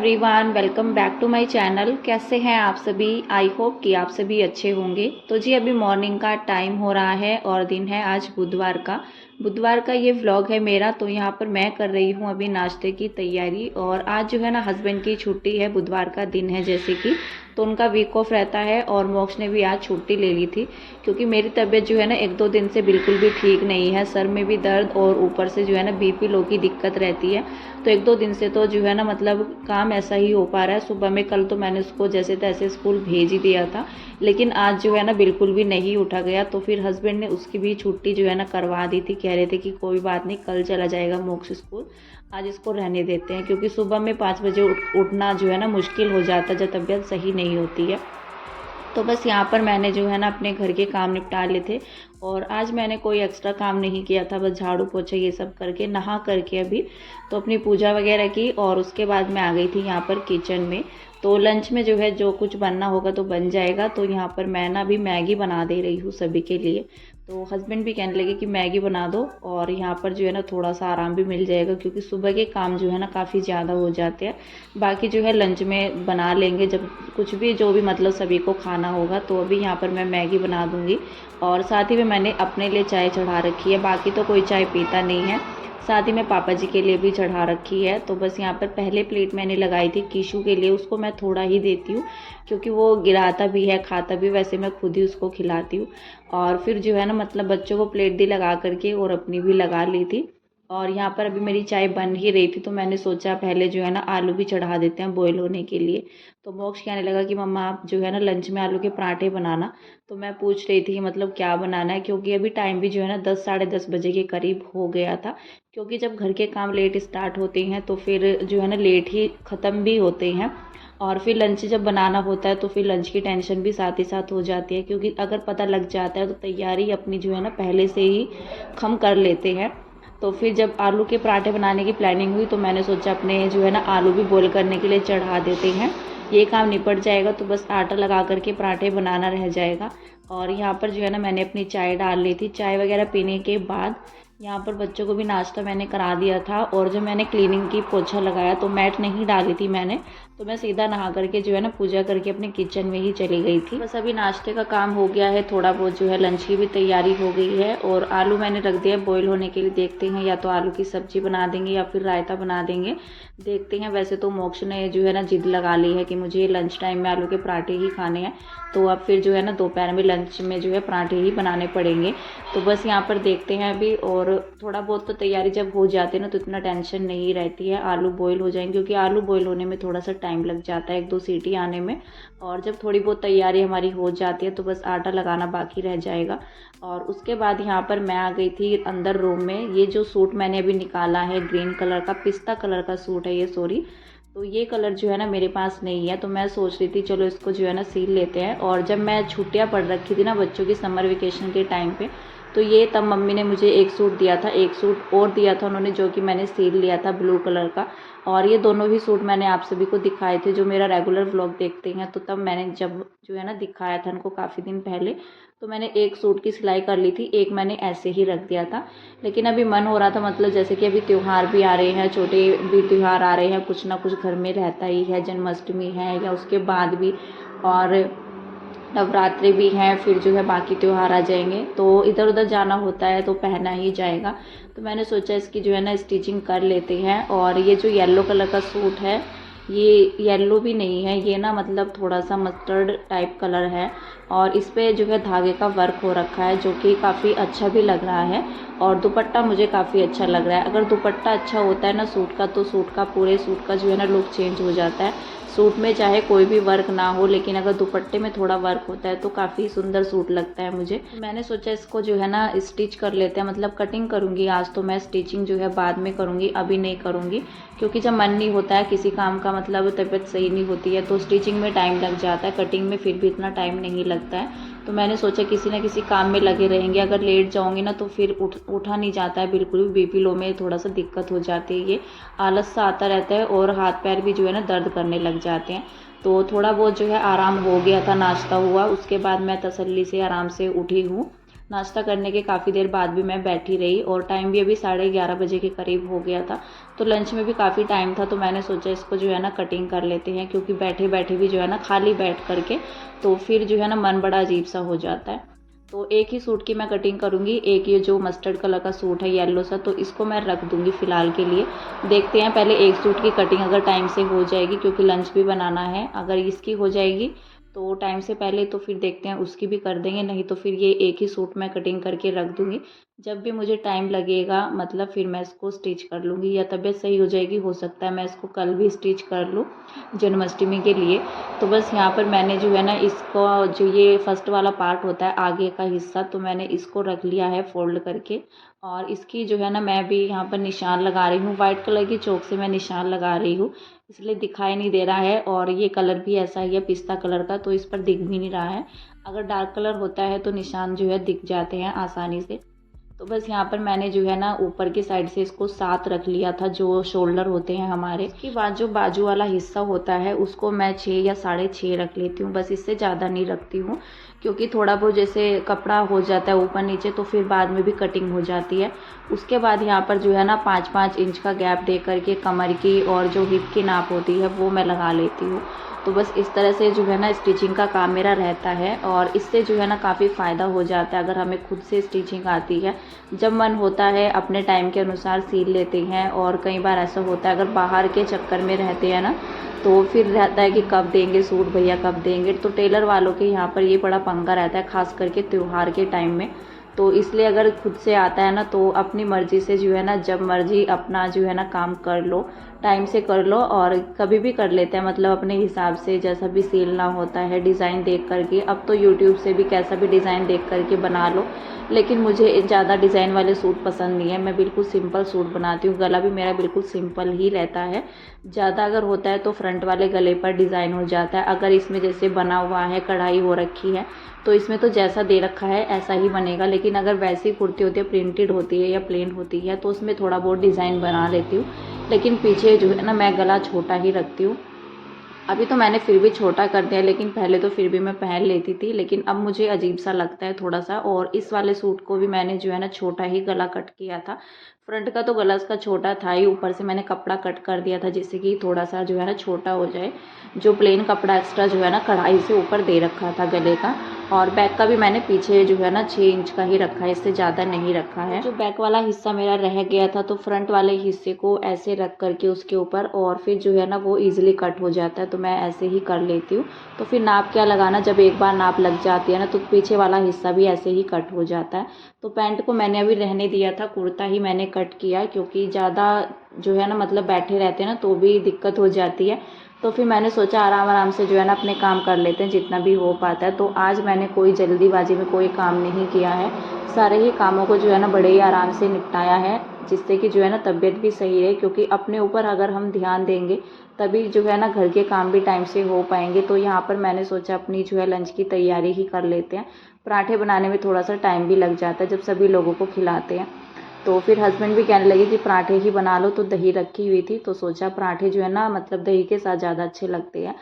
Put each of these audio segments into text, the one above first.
Everyone, welcome back to my channel. कैसे हैं आप सभी? आई होप कि आप सभी अच्छे होंगे। तो जी अभी मॉर्निंग का टाइम हो रहा है और दिन है आज बुधवार का ये व्लॉग है मेरा। तो यहाँ पर मैं कर रही हूँ अभी नाश्ते की तैयारी। और आज जो है ना हस्बैंड की छुट्टी है, बुधवार का दिन है जैसे कि, तो उनका वीक ऑफ रहता है और मोक्ष ने भी आज छुट्टी ले ली थी क्योंकि मेरी तबीयत जो है ना 1-2 दिन से बिल्कुल भी ठीक नहीं है। सर में भी दर्द और ऊपर से जो है ना बीपी लो की दिक्कत रहती है। तो 1-2 दिन से तो जो है ना मतलब काम ऐसा ही हो पा रहा है। सुबह में कल तो मैंने उसको जैसे तैसे स्कूल भेज ही दिया था, लेकिन आज जो है ना बिल्कुल भी नहीं उठा गया। तो फिर हस्बैंड ने उसकी भी छुट्टी जो है ना करवा दी थी। कह रहे थे कि कोई बात नहीं, कल चला जाएगा मोक्ष स्कूल, आज इसको रहने देते हैं, क्योंकि सुबह में 5 बजे उठना जो है ना मुश्किल हो जाता है जब तबीयत सही नहीं होती है। तो बस यहाँ पर मैंने जो है ना अपने घर के काम निपटा लिए थे और आज मैंने कोई एक्स्ट्रा काम नहीं किया था। बस झाड़ू पोछा ये सब करके नहा करके अभी तो अपनी पूजा वगैरह की और उसके बाद मैं आ गई थी यहाँ पर किचन में। तो लंच में जो है जो कुछ बनना होगा तो बन जाएगा। तो यहाँ पर मैं ना अभी मैगी बना दे रही हूँ सभी के लिए। तो हस्बैंड भी कहने लगे कि मैगी बना दो और यहाँ पर जो है ना थोड़ा सा आराम भी मिल जाएगा, क्योंकि सुबह के काम जो है ना काफ़ी ज़्यादा हो जाते हैं। बाकी जो है लंच में बना लेंगे जब कुछ भी जो भी मतलब सभी को खाना होगा। तो अभी यहाँ पर मैं मैगी बना दूँगी और साथ ही में मैंने अपने लिए चाय चढ़ा रखी है। बाकी तो कोई चाय पीता नहीं है, साथ ही में पापा जी के लिए भी चढ़ा रखी है। तो बस यहाँ पर पहले प्लेट मैंने लगाई थी कीशु के लिए, उसको मैं थोड़ा ही देती हूँ क्योंकि वो गिराता भी है खाता भी, वैसे मैं खुद ही उसको खिलाती हूँ। और फिर जो है ना मतलब बच्चों को प्लेट दी लगा करके और अपनी भी लगा ली थी। और यहाँ पर अभी मेरी चाय बन ही रही थी तो मैंने सोचा पहले जो है ना आलू भी चढ़ा देते हैं बॉईल होने के लिए। तो मोक्ष कहने लगा कि मम्मा आप जो है ना लंच में आलू के पराठे बनाना। तो मैं पूछ रही थी मतलब क्या बनाना है, क्योंकि अभी टाइम भी जो है ना 10 साढ़े 10 बजे के करीब हो गया था। क्योंकि जब घर के काम लेट स्टार्ट होते हैं तो फिर जो है ना लेट ही ख़त्म भी होते हैं। और फिर लंच जब बनाना होता है तो फिर लंच की टेंशन भी साथ ही साथ हो जाती है, क्योंकि अगर पता लग जाता है तो तैयारी अपनी जो है ना पहले से ही हम कर लेते हैं। तो फिर जब आलू के पराठे बनाने की प्लानिंग हुई तो मैंने सोचा अपने जो है ना आलू भी बॉईल करने के लिए चढ़ा देते हैं, ये काम निपट जाएगा तो बस आटा लगा करके पराठे बनाना रह जाएगा। और यहाँ पर जो है ना मैंने अपनी चाय डाल ली थी। चाय वगैरह पीने के बाद यहाँ पर बच्चों को भी नाश्ता मैंने करा दिया था। और जब मैंने क्लीनिंग की पोछा लगाया तो मैट नहीं डाली थी मैंने, तो मैं सीधा नहा करके जो है ना पूजा करके अपने किचन में ही चली गई थी। बस अभी नाश्ते का काम हो गया है, थोड़ा बहुत जो है लंच की भी तैयारी हो गई है और आलू मैंने रख दिया बॉईल होने के लिए। देखते हैं या तो आलू की सब्जी बना देंगे या फिर रायता बना देंगे, देखते हैं। वैसे तो मोक्ष ने जो है ना जिद लगा ली है कि मुझे लंच टाइम में आलू के पराठे ही खाने हैं, तो अब फिर जो है ना दोपहर में लंच में जो है पराठे ही बनाने पड़ेंगे। तो बस यहाँ पर देखते हैं अभी। और थोड़ा बहुत तो तैयारी जब हो जाती है ना तो इतना टेंशन नहीं रहती है, आलू बॉईल हो जाएंगे, क्योंकि आलू बॉईल होने में थोड़ा सा टाइम लग जाता है 1-2 सीटी आने में। और जब थोड़ी बहुत तैयारी हमारी हो जाती है तो बस आटा लगाना बाकी रह जाएगा। और उसके बाद यहाँ पर मैं आ गई थी अंदर रूम में। ये जो सूट मैंने अभी निकाला है ग्रीन कलर का, पिस्ता कलर का सूट है ये, सॉरी। तो ये कलर जो है ना मेरे पास नहीं है, तो मैं सोच रही थी चलो इसको जो है ना सील लेते हैं। और जब मैं छुट्टियां पड़ रखी थी ना बच्चों की समर वेकेशन के टाइम पे, तो ये तब मम्मी ने मुझे एक सूट दिया था, एक सूट और दिया था उन्होंने जो कि मैंने सील लिया था ब्लू कलर का। और ये दोनों ही सूट मैंने आप सभी को दिखाए थे जो मेरा रेगुलर व्लॉग देखते हैं। तो तब मैंने जब जो है ना दिखाया था उनको काफ़ी दिन पहले, तो मैंने एक सूट की सिलाई कर ली थी, एक मैंने ऐसे ही रख दिया था। लेकिन अभी मन हो रहा था, मतलब जैसे कि अभी त्यौहार भी आ रहे हैं, छोटे भी त्यौहार आ रहे हैं, कुछ ना कुछ घर में रहता ही है, जन्माष्टमी है या उसके बाद भी, और नवरात्रि भी हैं, फिर जो है बाकी त्यौहार आ जाएंगे, तो इधर उधर जाना होता है तो पहना ही जाएगा। तो मैंने सोचा इसकी जो है ना स्टिचिंग कर लेते हैं। और ये जो येलो कलर का सूट है, ये येलो भी नहीं है, ये ना मतलब थोड़ा सा मस्टर्ड टाइप कलर है और इस पे जो है धागे का वर्क हो रखा है जो कि काफ़ी अच्छा भी लग रहा है। और दुपट्टा मुझे काफ़ी अच्छा लग रहा है। अगर दुपट्टा अच्छा होता है ना सूट का, तो सूट का पूरे सूट का जो है ना लुक चेंज हो जाता है। सूट में चाहे कोई भी वर्क ना हो, लेकिन अगर दुपट्टे में थोड़ा वर्क होता है तो काफ़ी सुंदर सूट लगता है मुझे। मैंने सोचा इसको जो है ना स्टिच कर लेते हैं, मतलब कटिंग करूँगी आज, तो मैं स्टिचिंग जो है बाद में करूँगी, अभी नहीं करूँगी। क्योंकि जब मन नहीं होता है किसी काम का, मतलब तबीयत सही नहीं होती है, तो स्टिचिंग में टाइम लग जाता है, कटिंग में फिर भी इतना टाइम नहीं लगता है। तो मैंने सोचा किसी ना किसी काम में लगे रहेंगे, अगर लेट जाऊंगी ना तो फिर उठा नहीं जाता है बिल्कुल भी, बीपी लो में थोड़ा सा दिक्कत हो जाती है, ये आलस सा आता रहता है और हाथ पैर भी जो है ना दर्द करने लग जाते हैं। तो थोड़ा बहुत जो है आराम हो गया था, नाश्ता हुआ, उसके बाद मैं तसल्ली से आराम से उठी हूँ। नाश्ता करने के काफ़ी देर बाद भी मैं बैठी रही और टाइम भी अभी 11:30 बजे के करीब हो गया था। तो लंच में भी काफ़ी टाइम था, तो मैंने सोचा इसको जो है ना कटिंग कर लेते हैं, क्योंकि बैठे बैठे भी जो है ना खाली बैठ करके तो फिर जो है ना मन बड़ा अजीब सा हो जाता है। तो एक ही सूट की मैं कटिंग करूँगी। एक ये जो मस्टर्ड कलर का सूट है येलो सा, तो इसको मैं रख दूँगी फ़िलहाल के लिए। देखते हैं पहले एक सूट की कटिंग अगर टाइम से हो जाएगी, क्योंकि लंच भी बनाना है। अगर इसकी हो जाएगी तो टाइम से पहले, तो फिर देखते हैं उसकी भी कर देंगे, नहीं तो फिर ये एक ही सूट मैं कटिंग करके रख दूँगी। जब भी मुझे टाइम लगेगा मतलब फिर मैं इसको स्टिच कर लूँगी, या तबीयत सही हो जाएगी, हो सकता है मैं इसको कल भी स्टिच कर लूँ जन्माष्टमी के लिए। तो बस यहाँ पर मैंने जो है ना इसको, जो ये फर्स्ट वाला पार्ट होता है आगे का हिस्सा, तो मैंने इसको रख लिया है फोल्ड करके। और इसकी जो है ना मैं भी यहाँ पर निशान लगा रही हूँ, वाइट कलर की चौक से मैं निशान लगा रही हूँ, इसलिए दिखाई नहीं दे रहा है। और ये कलर भी ऐसा ही है पिस्ता कलर का, तो इस पर दिख भी नहीं रहा है। अगर डार्क कलर होता है तो निशान जो है दिख जाते हैं आसानी से। तो बस यहाँ पर मैंने जो है ना ऊपर की साइड से इसको 7 रख लिया था, जो शोल्डर होते हैं हमारे। इसके बाद जो बाजू वाला हिस्सा होता है उसको मैं 6 या 6.5 रख लेती हूँ, बस इससे ज़्यादा नहीं रखती हूँ, क्योंकि थोड़ा बहुत जैसे कपड़ा हो जाता है ऊपर नीचे तो फिर बाद में भी कटिंग हो जाती है। उसके बाद यहाँ पर जो है ना 5-5 इंच का गैप दे करके कमर की और जो हिप की नाप होती है वो मैं लगा लेती हूँ। तो बस इस तरह से जो है ना स्टिचिंग का काम मेरा रहता है, और इससे जो है ना काफ़ी फ़ायदा हो जाता है अगर हमें खुद से स्टिचिंग आती है। जब मन होता है अपने टाइम के अनुसार सील लेते हैं, और कई बार ऐसा होता है अगर बाहर के चक्कर में रहते हैं ना, तो फिर रहता है कि कब देंगे सूट भैया, कब देंगे। तो टेलर वालों के यहाँ पर ये बड़ा पंगा रहता है, ख़ास करके त्यौहार के टाइम में। तो इसलिए अगर खुद से आता है ना तो अपनी मर्ज़ी से जो है ना जब मर्ज़ी अपना जो है ना काम कर लो, टाइम से कर लो, और कभी भी कर लेते हैं, मतलब अपने हिसाब से जैसा भी सिलना होता है डिज़ाइन देख करके। अब तो यूट्यूब से भी कैसा भी डिज़ाइन देख करके बना लो, लेकिन मुझे ज़्यादा डिज़ाइन वाले सूट पसंद नहीं है। मैं बिल्कुल सिंपल सूट बनाती हूँ, गला भी मेरा बिल्कुल सिंपल ही रहता है। ज़्यादा अगर होता है तो फ्रंट वाले गले पर डिज़ाइन हो जाता है। अगर इसमें जैसे बना हुआ है, कढ़ाई हो रखी है, तो इसमें तो जैसा दे रखा है ऐसा ही बनेगा। लेकिन अगर वैसी कुर्ती होती है, प्रिंटेड होती है या प्लेन होती है, तो उसमें थोड़ा बहुत डिज़ाइन बना लेती हूँ। लेकिन पीछे जो है ना मैं गला छोटा ही रखती हूँ। अभी तो मैंने फिर भी छोटा कर दिया, लेकिन पहले तो फिर भी मैं पहन लेती थी, लेकिन अब मुझे अजीब सा लगता है थोड़ा सा। और इस वाले सूट को भी मैंने जो है ना छोटा ही गला कट किया था। फ्रंट का तो गला इसका छोटा था ही, ऊपर से मैंने कपड़ा कट कर दिया था जिससे कि थोड़ा सा जो है ना छोटा हो जाए। जो प्लेन कपड़ा एक्स्ट्रा जो है ना कढ़ाई से ऊपर दे रखा था गले का। और बैक का भी मैंने पीछे जो है ना 6 इंच का ही रखा है, इससे ज़्यादा नहीं रखा है। जो बैक वाला हिस्सा मेरा रह गया था, तो फ्रंट वाले हिस्से को ऐसे रख करके उसके ऊपर, और फिर जो है ना वो ईजिली कट हो जाता है, तो मैं ऐसे ही कर लेती हूँ। तो फिर नाप क्या लगाना, जब एक बार नाप लग जाती है ना तो पीछे वाला हिस्सा भी ऐसे ही कट हो जाता है। तो पैंट को मैंने अभी रहने दिया था, कुर्ता ही मैंने कट किया, क्योंकि ज़्यादा जो है ना मतलब बैठे रहते हैं ना तो भी दिक्कत हो जाती है। तो फिर मैंने सोचा आराम आराम से जो है ना अपने काम कर लेते हैं जितना भी हो पाता है। तो आज मैंने कोई जल्दीबाजी में कोई काम नहीं किया है, सारे ही कामों को जो है ना बड़े ही आराम से निपटाया है, जिससे कि जो है ना तबीयत भी सही रहे। क्योंकि अपने ऊपर अगर हम ध्यान देंगे तभी जो है ना घर के काम भी टाइम से हो पाएंगे। तो यहाँ पर मैंने सोचा अपनी जो है लंच की तैयारी ही कर लेते हैं। पराठे बनाने में थोड़ा सा टाइम भी लग जाता है जब सभी लोगों को खिलाते हैं। तो फिर हस्बैंड भी कहने लगे कि पराठे ही बना लो, तो दही रखी हुई थी, तो सोचा पराठे जो है ना मतलब दही के साथ ज़्यादा अच्छे लगते हैं।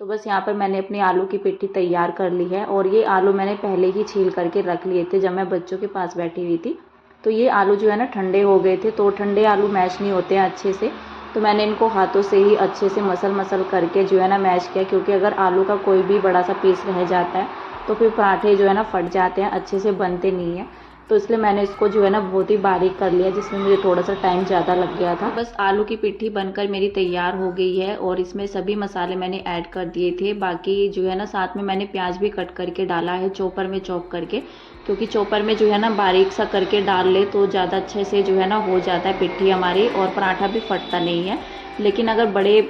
तो बस यहाँ पर मैंने अपनी आलू की पिट्ठी तैयार कर ली है, और ये आलू मैंने पहले ही छील करके रख लिए थे जब मैं बच्चों के पास बैठी हुई थी। तो ये आलू जो है ना ठंडे हो गए थे, तो ठंडे आलू मैश नहीं होते हैं अच्छे से, तो मैंने इनको हाथों से ही अच्छे से मसल करके जो है ना मैश किया। क्योंकि अगर आलू का कोई भी बड़ा सा पीस रह जाता है तो फिर पराठे जो है ना फट जाते हैं, अच्छे से बनते नहीं हैं। तो इसलिए मैंने इसको जो है ना बहुत ही बारीक कर लिया, जिसमें मुझे थोड़ा सा टाइम ज़्यादा लग गया था। बस आलू की पिट्ठी बनकर मेरी तैयार हो गई है, और इसमें सभी मसाले मैंने ऐड कर दिए थे। बाकी जो है ना साथ में मैंने प्याज भी कट करके डाला है, चॉपर में चॉप करके, क्योंकि चॉपर में जो है ना बारीक सा करके डाल ले तो ज़्यादा अच्छे से जो है ना हो जाता है पिट्ठी हमारी, और पराठा भी फटता नहीं है। लेकिन अगर बड़े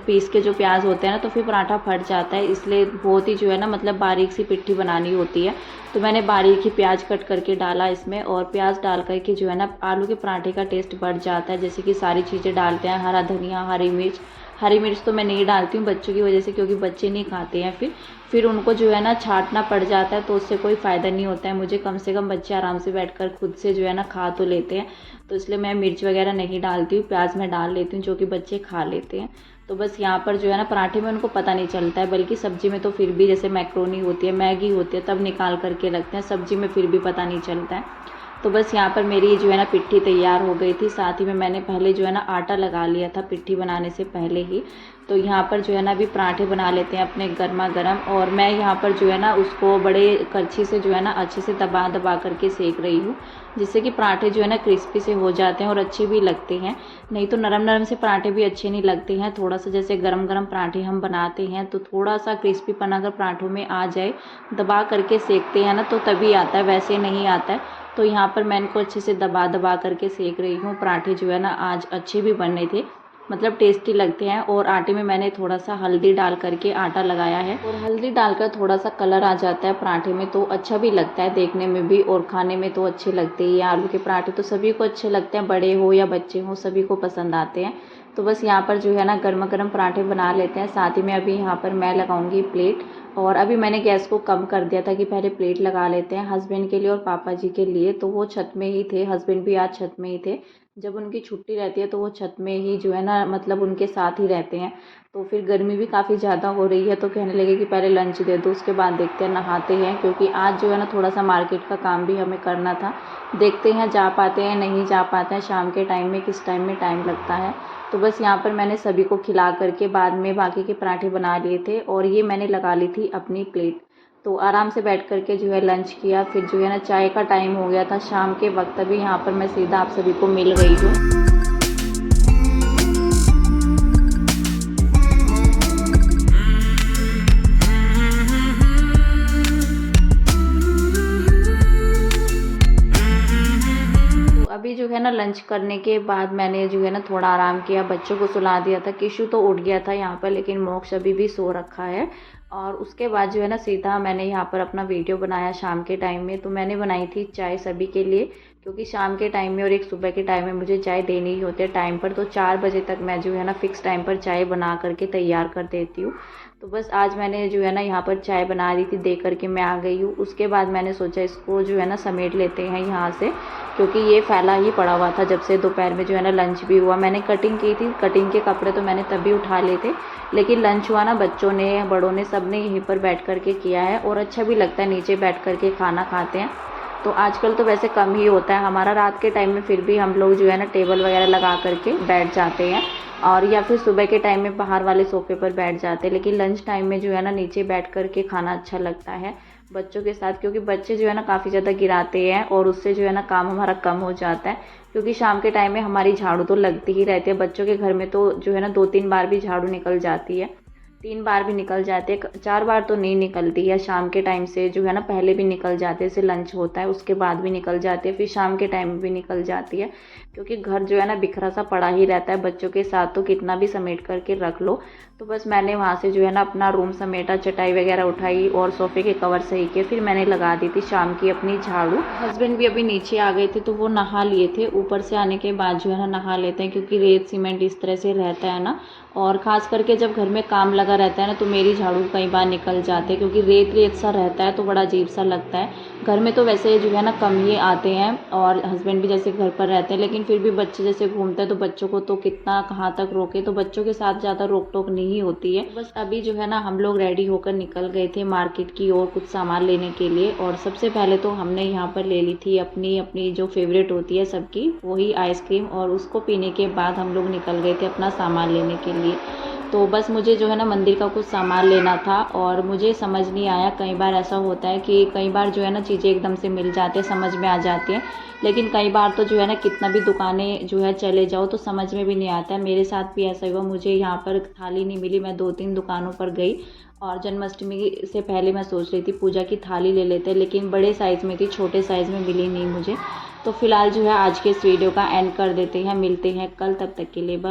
पीस के जो प्याज होते हैं ना तो फिर पराठा फट जाता है, इसलिए बहुत ही जो है ना मतलब बारीक सी पिट्ठी बनानी होती है। तो मैंने बारीक ही प्याज कट करके डाला इसमें, और प्याज डाल करके जो है ना आलू के पराठे का टेस्ट बढ़ जाता है। जैसे कि सारी चीज़ें डालते हैं, हरा धनिया, हरी मिर्च, हरी मिर्च तो मैं नहीं डालती हूँ बच्चों की वजह से, क्योंकि बच्चे नहीं खाते हैं फिर उनको जो है ना छांटना पड़ जाता है, तो उससे कोई फ़ायदा नहीं होता है। मुझे कम से कम बच्चे आराम से बैठकर खुद से जो है ना खा तो लेते हैं, तो इसलिए मैं मिर्च वगैरह नहीं डालती हूँ। प्याज मैं डाल लेती हूँ जो कि बच्चे खा लेते हैं। तो बस यहाँ पर जो है ना पराठे में उनको पता नहीं चलता है, बल्कि सब्जी में तो फिर भी, जैसे मैक्रोनी होती है, मैगी होती है, तब निकाल करके रखते हैं, सब्जी में फिर भी पता नहीं चलता है। तो बस यहाँ पर मेरी जो है ना पिट्ठी तैयार हो गई थी। साथ ही में मैंने पहले जो है ना आटा लगा लिया था पिट्ठी बनाने से पहले ही। तो यहाँ पर जो है ना अभी पराठे बना लेते हैं अपने गर्मा गर्म, और मैं यहाँ पर जो है ना उसको बड़े करछी से जो है ना अच्छे से दबा दबा करके सेक रही हूँ, जिससे कि पराठे जो है ना क्रिस्पी से हो जाते हैं और अच्छे भी लगते हैं। नहीं तो नरम नरम से पराठे भी अच्छे नहीं लगते हैं। थोड़ा सा जैसे गरम गरम पराठे हम बनाते हैं तो थोड़ा सा क्रिस्पीपन अगर पराठों में आ जाए, दबा करके सेकते हैं ना, तो तभी आता है, वैसे नहीं आता है। तो यहाँ पर मैं इनको अच्छे से दबा दबा करके सेक रही हूँ। पराठे जो है ना आज अच्छे भी बने थे, मतलब टेस्टी लगते हैं। और आटे में मैंने थोड़ा सा हल्दी डाल करके आटा लगाया है, और हल्दी डालकर थोड़ा सा कलर आ जाता है पराठे में, तो अच्छा भी लगता है देखने में भी, और खाने में तो अच्छे लगते ही हैं। आलू के पराठे तो सभी को अच्छे लगते हैं, बड़े हो या बच्चे हो सभी को पसंद आते हैं। तो बस यहाँ पर जो है ना गर्मा गर्म पराठे बना लेते हैं। साथ ही में अभी यहाँ पर मैं लगाऊंगी प्लेट, और अभी मैंने गैस को कम कर दिया था कि पहले प्लेट लगा लेते हैं हस्बैंड के लिए और पापा जी के लिए। तो वो छत में ही थे, हस्बैंड भी आज छत में ही थे। जब उनकी छुट्टी रहती है तो वो छत में ही जो है ना मतलब उनके साथ ही रहते हैं। तो फिर गर्मी भी काफ़ी ज़्यादा हो रही है, तो कहने लगे कि पहले लंच दे दो, उसके बाद देखते हैं नहाते हैं, क्योंकि आज जो है ना थोड़ा सा मार्केट का काम भी हमें करना था। देखते हैं जा पाते हैं नहीं जा पाते हैं, शाम के टाइम में किस टाइम में टाइम लगता है। तो बस यहाँ पर मैंने सभी को खिला करके बाद में बाकी के पराठे बना लिए थे, और ये मैंने लगा ली थी अपनी प्लेट। तो आराम से बैठ करके जो है लंच किया। फिर जो है ना चाय का टाइम हो गया था शाम के वक्त, अभी यहाँ पर मैं सीधा आप सभी को मिल गई हूँ। अभी जो है ना लंच करने के बाद मैंने जो है ना थोड़ा आराम किया, बच्चों को सुला दिया था। किशु तो उठ गया था यहाँ पर, लेकिन मोक्ष अभी भी सो रखा है। और उसके बाद जो है ना सीधा मैंने यहाँ पर अपना वीडियो बनाया शाम के टाइम में। तो मैंने बनाई थी चाय सभी के लिए, क्योंकि शाम के टाइम में और एक सुबह के टाइम में मुझे चाय देनी ही होती है टाइम पर। तो 4 बजे तक मैं जो है ना फ़िक्स टाइम पर चाय बना करके तैयार कर देती हूँ। तो बस आज मैंने जो है ना यहाँ पर चाय बना रही थी, दे करके मैं आ गई हूँ। उसके बाद मैंने सोचा इसको जो है ना समेट लेते हैं यहाँ से, क्योंकि ये फैला ही पड़ा हुआ था जब से दोपहर में जो है ना लंच भी हुआ। मैंने कटिंग की थी, कटिंग के कपड़े तो मैंने तभी उठा लिए थे, लेकिन लंच हुआ ना बच्चों ने बड़ों ने सब ने यहीं पर बैठ करके किया है, और अच्छा भी लगता है नीचे बैठ करके खाना खाते हैं। तो आजकल तो वैसे कम ही होता है हमारा रात के टाइम में, फिर भी हम लोग जो है ना टेबल वगैरह लगा करके बैठ जाते हैं, और या फिर सुबह के टाइम में बाहर वाले सोफे पर बैठ जाते हैं। लेकिन लंच टाइम में जो है ना नीचे बैठ करके खाना अच्छा लगता है बच्चों के साथ, क्योंकि बच्चे जो है ना काफ़ी ज़्यादा गिराते हैं, और उससे जो है ना काम हमारा कम हो जाता है। क्योंकि शाम के टाइम में हमारी झाड़ू तो लगती ही रहती है, बच्चों के घर में तो जो है ना 2-3 बार भी झाड़ू निकल जाती है, 3 बार भी निकल जाते हैं, 4 बार तो नहीं निकलती है। शाम के टाइम से जो है ना पहले भी निकल जाते हैं, जैसे लंच होता है उसके बाद भी निकल जाती है, फिर शाम के टाइम में भी निकल जाती है, क्योंकि घर जो है ना बिखरा सा पड़ा ही रहता है बच्चों के साथ, तो कितना भी समेट करके रख लो। तो बस मैंने वहाँ से जो है ना अपना रूम समेटा, चटाई वगैरह उठाई और सोफ़े के कवर सही किए, फिर मैंने लगा दी थी शाम की अपनी झाड़ू। हस्बैंड भी अभी नीचे आ गए थे, तो वो नहा लिए थे। ऊपर से आने के बाद जो है ना नहा लेते हैं, क्योंकि रेत सीमेंट इस तरह से रहता है ना, और ख़ास करके जब घर में काम लगा रहता है ना, तो मेरी झाड़ू कई बार निकल जाते हैं, क्योंकि रेत रेत सा रहता है तो बड़ा अजीब सा लगता है। घर में तो वैसे जो है ना कम ही आते हैं, और हस्बैंड भी जैसे घर पर रहते हैं, लेकिन फिर भी बच्चे जैसे घूमते हैं तो बच्चों को तो कितना कहाँ तक रोके, तो बच्चों के साथ ज़्यादा रोक टोक नहीं होती है। बस अभी जो है ना हम लोग रेडी होकर निकल गए थे मार्केट की ओर कुछ सामान लेने के लिए। और सबसे पहले तो हमने यहाँ पर ले ली थी अपनी जो फेवरेट होती है सबकी, वही आइसक्रीम, और उसको पीने के बाद हम लोग निकल गए थे अपना सामान लेने के लिए। तो बस मुझे जो है ना मंदिर का कुछ सामान लेना था, और मुझे समझ नहीं आया, कई बार ऐसा होता है कि कई बार जो है ना चीज़ें एकदम से मिल जाती है, समझ में आ जाती हैं, लेकिन कई बार तो जो है ना कितना भी दुकानें जो है चले जाओ तो समझ में भी नहीं आता है। मेरे साथ भी ऐसा हुआ, मुझे यहाँ पर थाली नहीं मिली, मैं 2-3 दुकानों पर गई, और जन्माष्टमी से पहले मैं सोच रही थी पूजा की थाली ले लेते, लेकिन बड़े साइज़ में थी, छोटे साइज़ में मिली नहीं मुझे। तो फिलहाल जो है आज के इस वीडियो का एंड कर देते हैं, मिलते हैं कल, तब तक के लिए बाय।